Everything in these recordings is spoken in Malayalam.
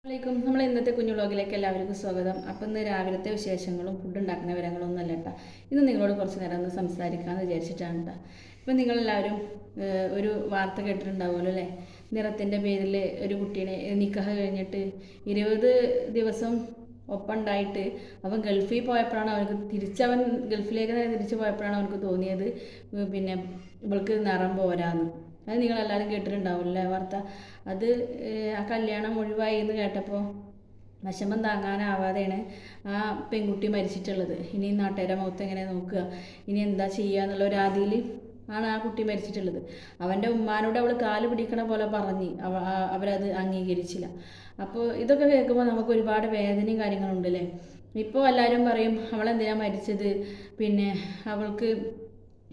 അലൈക്കും. നമ്മൾ ഇന്നത്തെ കുഞ്ഞു വ്ളോഗിലേക്ക് എല്ലാവർക്കും സ്വാഗതം. അപ്പം ഇന്ന് രാവിലത്തെ വിശേഷങ്ങളും ഫുഡ് ഉണ്ടാക്കുന്ന വിവരങ്ങളൊന്നും അല്ല കേട്ടോ. ഇന്ന് നിങ്ങളോട് കുറച്ച് നേരം ഒന്ന് സംസാരിക്കാമെന്ന് വിചാരിച്ചിട്ടാണ് കേട്ടോ. ഇപ്പം നിങ്ങളെല്ലാവരും ഒരു വാർത്ത കേട്ടിട്ടുണ്ടാവുമല്ലോ അല്ലേ? നിറത്തിൻ്റെ പേരിൽ ഒരു കുട്ടീനെ നിക്കാഹ് കഴിഞ്ഞിട്ട് 20 ദിവസം ഒപ്പം ഉണ്ടായിട്ട് അവൻ ഗൾഫിൽ പോയപ്പോഴാണ് അവർക്ക് തിരിച്ചവൻ ഗൾഫിലേക്ക് തന്നെ തിരിച്ചു പോയപ്പോഴാണ് അവർക്ക് തോന്നിയത് പിന്നെ ഇവൾക്ക് നിറം പോരാന്ന്. അത് നിങ്ങളെല്ലാവരും കേട്ടിട്ടുണ്ടാവില്ലേ വാർത്ത? അത് ആ കല്യാണം ഒഴിവായി എന്ന് കേട്ടപ്പോൾ വിഷമം താങ്ങാനാവാതെയാണ് ആ പെൺകുട്ടി മരിച്ചിട്ടുള്ളത്. ഇനി നാട്ടുകാരുടെ മുഖത്ത് എങ്ങനെ നോക്കുക, ഇനി എന്താ ചെയ്യുക എന്നുള്ള ഒരു ആദിയിൽ ആണ് ആ കുട്ടി മരിച്ചിട്ടുള്ളത്. അവൻ്റെ ഉമ്മാനോട് അവൾ കാല് പിടിക്കണ പോലെ പറഞ്ഞ് അവരത് അംഗീകരിച്ചില്ല. അപ്പോൾ ഇതൊക്കെ കേൾക്കുമ്പോൾ നമുക്ക് ഒരുപാട് വേദനയും കാര്യങ്ങളുണ്ട് അല്ലേ? ഇപ്പോൾ എല്ലാവരും പറയും അവളെന്തിനാ മരിച്ചത്, പിന്നെ അവൾക്ക്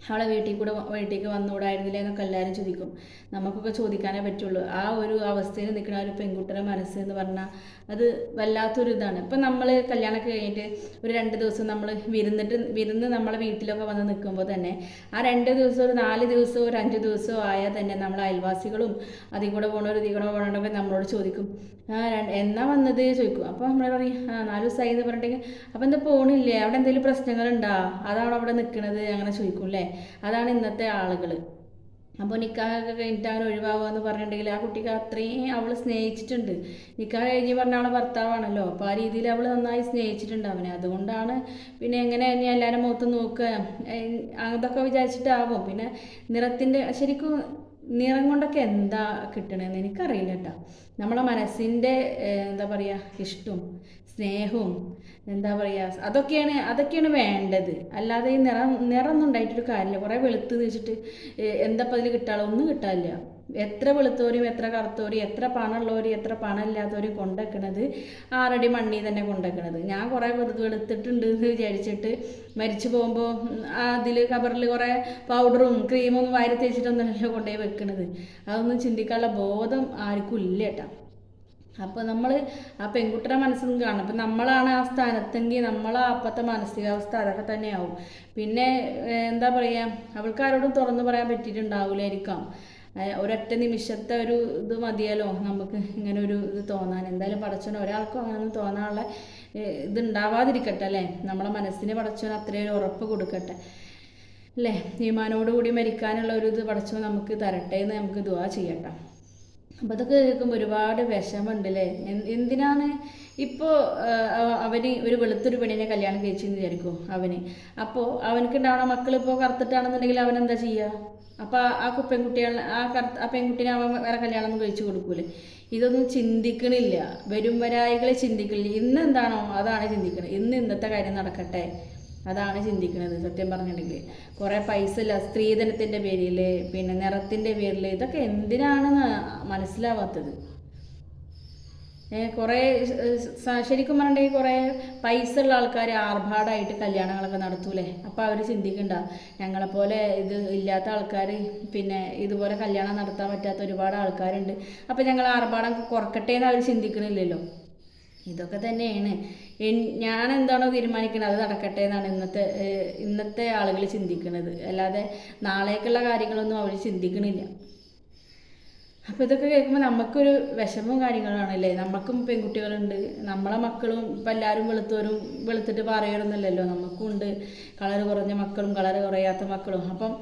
അവളെ വീട്ടിലേക്ക് വന്നുകൂടായിരുന്നില്ല എന്നൊക്കെ എല്ലാവരും ചോദിക്കും. നമുക്കൊക്കെ ചോദിക്കാനേ പറ്റുള്ളൂ. ആ ഒരു അവസ്ഥയിൽ നിൽക്കുന്ന ഒരു പെൺകുട്ടിയുടെ മനസ്സ് എന്ന് പറഞ്ഞാൽ അത് വല്ലാത്തൊരു ഇതാണ്. ഇപ്പം നമ്മൾ കല്യാണമൊക്കെ കഴിഞ്ഞിട്ട് ഒരു 2 ദിവസം നമ്മൾ വിരുന്ന് നമ്മളെ വീട്ടിലൊക്കെ വന്ന് നിൽക്കുമ്പോൾ തന്നെ ആ 2 ദിവസം ഒരു 4 ദിവസമോ ഒരു 5 ദിവസമോ ആയാൽ തന്നെ നമ്മളെ അയൽവാസികളും അതിൽ കൂടെ പോകണവരൊക്കെ നമ്മളോട് ചോദിക്കും, എന്നാ വന്നത് ചോദിക്കും. അപ്പോൾ നമ്മൾ പറയും 4 ദിവസമായി എന്ന് പറഞ്ഞിട്ടുണ്ടെങ്കിൽ അപ്പം എന്താ പോണില്ലേ, അവിടെ എന്തെങ്കിലും പ്രശ്നങ്ങളുണ്ടോ, അതാണ് അവിടെ നിൽക്കുന്നത്, അങ്ങനെ ചോദിക്കും അല്ലേ? അതാണ് ഇന്നത്തെ ആളുകൾ. അപ്പോൾ നിക്കാഹൊക്കെ കഴിഞ്ഞിട്ട് അവൻ ഒഴിവാകുക എന്ന് പറഞ്ഞിട്ടുണ്ടെങ്കിൽ ആ കുട്ടിക്ക് അത്രയും അവൾ സ്നേഹിച്ചിട്ടുണ്ട്. നിക്കാഹ് കഴിഞ്ഞ് പറഞ്ഞ അവളെ ഭർത്താവാണല്ലോ, അപ്പോൾ ആ രീതിയിൽ അവൾ നന്നായി സ്നേഹിച്ചിട്ടുണ്ട് അവനെ. അതുകൊണ്ടാണ് പിന്നെ എങ്ങനെ ഇനി എല്ലാവരും മുഖത്ത് നോക്കുക അതൊക്കെ വിചാരിച്ചിട്ടാവും. പിന്നെ നിറത്തിൻ്റെ ശരിക്കും നിറം കൊണ്ടൊക്കെ എന്താ കിട്ടണമെന്ന് എനിക്കറിയില്ല കേട്ടോ. നമ്മളെ മനസ്സിൻ്റെ എന്താ പറയുക ഇഷ്ടവും സ്നേഹവും എന്താ പറയുക അതൊക്കെയാണ് വേണ്ടത്. അല്ലാതെ ഈ നിറമൊന്നും ഉണ്ടായിട്ടൊരു കാര്യമില്ല. കുറേ വെളുത്ത് വെച്ചിട്ട് എന്താ അപ്പം അതിൽ കിട്ടാളോ? ഒന്നും കിട്ടാനില്ല. എത്ര വെളുത്തോരും എത്ര കറുത്തോരും എത്ര പണമുള്ളവരും എത്ര പണമില്ലാത്തവരും കൊണ്ടുവെക്കണത് 6 അടി മണ്ണിൽ തന്നെ കൊണ്ടുവെക്കണത്. ഞാൻ കുറേ വെളുത്തിട്ടുണ്ട് എന്ന് വിചാരിച്ചിട്ട് മരിച്ചു പോകുമ്പോൾ അതിൽ കബറിൽ കുറേ പൗഡറും ക്രീമൊന്നും വാരി തേച്ചിട്ടൊന്നുമല്ലോ കൊണ്ടുപോയി വെക്കണത്. അതൊന്നും ചിന്തിക്കാനുള്ള ബോധം ആർക്കും ഇല്ല കേട്ടോ. അപ്പോൾ നമ്മൾ ആ പെൺകുട്ടിയുടെ മനസ്സൊന്നും കാണണം. അപ്പം നമ്മളാണ് ആ സ്ഥാനത്തെങ്കിൽ നമ്മളെ അപ്പോഴത്തെ മാനസികാവസ്ഥ അതൊക്കെ തന്നെയാവും. പിന്നെ എന്താ പറയുക, അവൾക്ക് ആരോടും തുറന്നു പറയാൻ പറ്റിയിട്ടുണ്ടാവില്ലായിരിക്കാം. ഒരൊറ്റ നിമിഷത്തെ ഒരു ഇത് മതിയല്ലോ നമുക്ക് ഇങ്ങനെ ഒരു ഇത് തോന്നാൻ. എന്തായാലും പടച്ചോൻ ഒരാൾക്കും അങ്ങനെയൊന്നും തോന്നാനുള്ള ഇതുണ്ടാവാതിരിക്കട്ടെ അല്ലേ? നമ്മളെ മനസ്സിന് പടച്ചോൻ അത്രയൊരു ഉറപ്പ് കൊടുക്കട്ടെ അല്ലേ? ഈമാനോടുകൂടി മരിക്കാനുള്ള ഒരു ഇത് പടച്ചോൻ നമുക്ക് തരട്ടെ എന്ന് നമുക്ക് ദുആ ചെയ്യട്ടെ. അപ്പോൾ അതൊക്കെ കേൾക്കുമ്പോൾ ഒരുപാട് വിഷമമുണ്ട് അല്ലേ? എന്തിനാണ് ഇപ്പോൾ അവന് ഒരു വെളുത്തൊരു പെണ്ണിനെ കല്യാണം കഴിച്ചെന്ന് വിചാരിക്കും അവന്. അപ്പോൾ അവനക്കുണ്ടാവണ മക്കൾ ഇപ്പോൾ കറുത്തിട്ടാണെന്നുണ്ടെങ്കിൽ അവൻ എന്താ ചെയ്യുക? അപ്പോൾ ആ പെൺകുട്ടികളെ ആ പെൺകുട്ടീനെ അവൻ വേറെ കല്യാണം ഒന്നും കഴിച്ചു കൊടുക്കൂലേ? ഇതൊന്നും ചിന്തിക്കണില്ല. വരും വരായികളെ ചിന്തിക്കണില്ല. ഇന്ന് എന്താണോ അതാണ് ചിന്തിക്കുന്നത്. ഇന്നത്തെ കാര്യം നടക്കട്ടെ അതാണ് ചിന്തിക്കുന്നത്. സത്യം പറഞ്ഞിട്ടുണ്ടെങ്കിൽ കുറേ പൈസ ഇല്ല, സ്ത്രീധനത്തിൻ്റെ പേരിൽ പിന്നെ നിറത്തിൻ്റെ പേരിൽ ഇതൊക്കെ എന്തിനാണെന്ന് മനസ്സിലാവാത്തത്. കുറേ ശരിക്കും പറഞ്ഞിട്ടുണ്ടെങ്കിൽ കുറേ പൈസ ഉള്ള ആൾക്കാർ ആർഭാടമായിട്ട് കല്യാണങ്ങളൊക്കെ നടത്തൂലേ? അപ്പോൾ അവർ ചിന്തിക്കണ്ട ഞങ്ങളെപ്പോലെ ഇത് ഇല്ലാത്ത ആൾക്കാർ പിന്നെ ഇതുപോലെ കല്യാണം നടത്താൻ പറ്റാത്ത ഒരുപാട് ആൾക്കാരുണ്ട്, അപ്പോൾ ഞങ്ങൾ ആർഭാടം കുറക്കട്ടെ എന്ന് അവർ ചിന്തിക്കണില്ലല്ലോ. ഇതൊക്കെ തന്നെയാണ് ഞാൻ എന്താണോ തീരുമാനിക്കുന്നത് അത് നടക്കട്ടെ എന്നാണ് ഇന്നത്തെ ആളുകൾ ചിന്തിക്കുന്നത്. അല്ലാതെ നാളേക്കുള്ള കാര്യങ്ങളൊന്നും അവർ ചിന്തിക്കണില്ല. അപ്പോൾ ഇതൊക്കെ കേൾക്കുമ്പോൾ നമുക്കൊരു വിഷമവും കാര്യങ്ങളാണല്ലേ? നമുക്കും പെൺകുട്ടികളുണ്ട്, നമ്മളെ മക്കളും ഇപ്പം എല്ലാവരും വെളുത്തിട്ട് പറയുന്നല്ലോ. നമുക്കും ഉണ്ട് കളർ കുറഞ്ഞ മക്കളും കളർ കുറയാത്ത മക്കളും. അപ്പം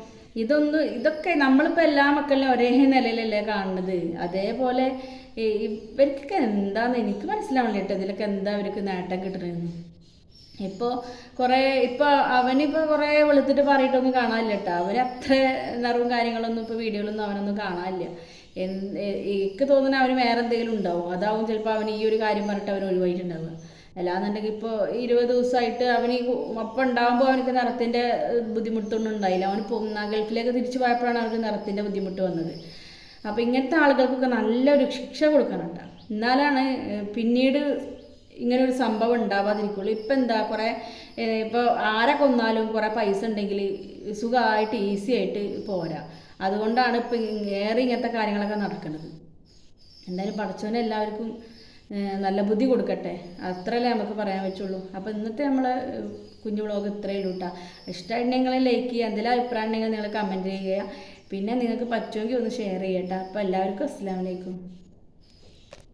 ഇതൊക്കെ നമ്മളിപ്പോൾ എല്ലാ മക്കളിലും ഒരേ നിലയിലല്ലേ കാണുന്നത്. അതേപോലെ ഇവർക്കൊക്കെ എന്താന്ന് എനിക്ക് മനസ്സിലാവില്ല കേട്ടോ. ഇതിലൊക്കെ എന്താ അവർക്ക് നേട്ടം കിട്ടണമെന്ന്. ഇപ്പോൾ അവനിപ്പോൾ കുറേ വെളുത്തിട്ട് പറഞ്ഞിട്ടൊന്നും കാണാനില്ല കേട്ടോ. അവരത്ര നിറവും കാര്യങ്ങളൊന്നും ഇപ്പോൾ വീഡിയോയിലൊന്നും അവനൊന്നും കാണാനില്ല. എനിക്ക് തോന്നുന്നത് അവന് വേറെ എന്തെങ്കിലും ഉണ്ടാവും. അതാവും ചിലപ്പോൾ അവന് ഈ ഒരു കാര്യം പറഞ്ഞിട്ട് അവൻ ഒഴിവായിട്ടുണ്ടാവുക. അല്ലാന്നുണ്ടെങ്കിൽ ഇപ്പോൾ 20 ദിവസമായിട്ട് അവന് ഒപ്പം ഉണ്ടാകുമ്പോൾ അവനക്ക് നിറത്തിൻ്റെ ബുദ്ധിമുട്ടൊന്നും ഉണ്ടായില്ല. അവന് ഗൾഫിലേക്ക് തിരിച്ചു പോയപ്പോഴാണ് അവർക്ക് നിറത്തിൻ്റെ ബുദ്ധിമുട്ട് വന്നത്. അപ്പോൾ ഇങ്ങനത്തെ ആളുകൾക്കൊക്കെ നല്ലൊരു ശിക്ഷ കൊടുക്കണം കേട്ടോ. എന്നാലാണ് പിന്നീട് ഇങ്ങനൊരു സംഭവം ഉണ്ടാവാതിരിക്കുള്ളൂ. ഇപ്പം എന്താ കുറേ ഇപ്പോൾ ആരെ കൊന്നാലും കുറേ പൈസ ഉണ്ടെങ്കിൽ സുഖമായിട്ട് ഈസി ആയിട്ട് പോരാ. അതുകൊണ്ടാണ് ഇപ്പം ഏറെ ഇങ്ങനത്തെ കാര്യങ്ങളൊക്കെ നടക്കുന്നത്. എന്തായാലും പടച്ചോനെ എല്ലാവർക്കും നല്ല ബുദ്ധി കൊടുക്കട്ടെ, അത്രയല്ലേ നമുക്ക് പറയാൻ പറ്റുള്ളൂ. അപ്പോൾ ഇന്നത്തെ നമ്മളെ കുഞ്ഞു വ്ളോഗ് ഇത്രയേ ഉള്ളൂ കേട്ടോ. ഇഷ്ടമായിട്ടുണ്ടെങ്കിൽ ലൈക്ക് ചെയ്യുക, എന്തെങ്കിലും അഭിപ്രായം ഉണ്ടെങ്കിൽ നിങ്ങൾ കമൻറ്റ് ചെയ്യുക. പിന്നെ നിങ്ങൾക്ക് പറ്റുമെങ്കിൽ ഒന്ന് ഷെയർ ചെയ്യട്ടോ. അപ്പോൾ എല്ലാവർക്കും അസ്സലാമു അലൈക്കും.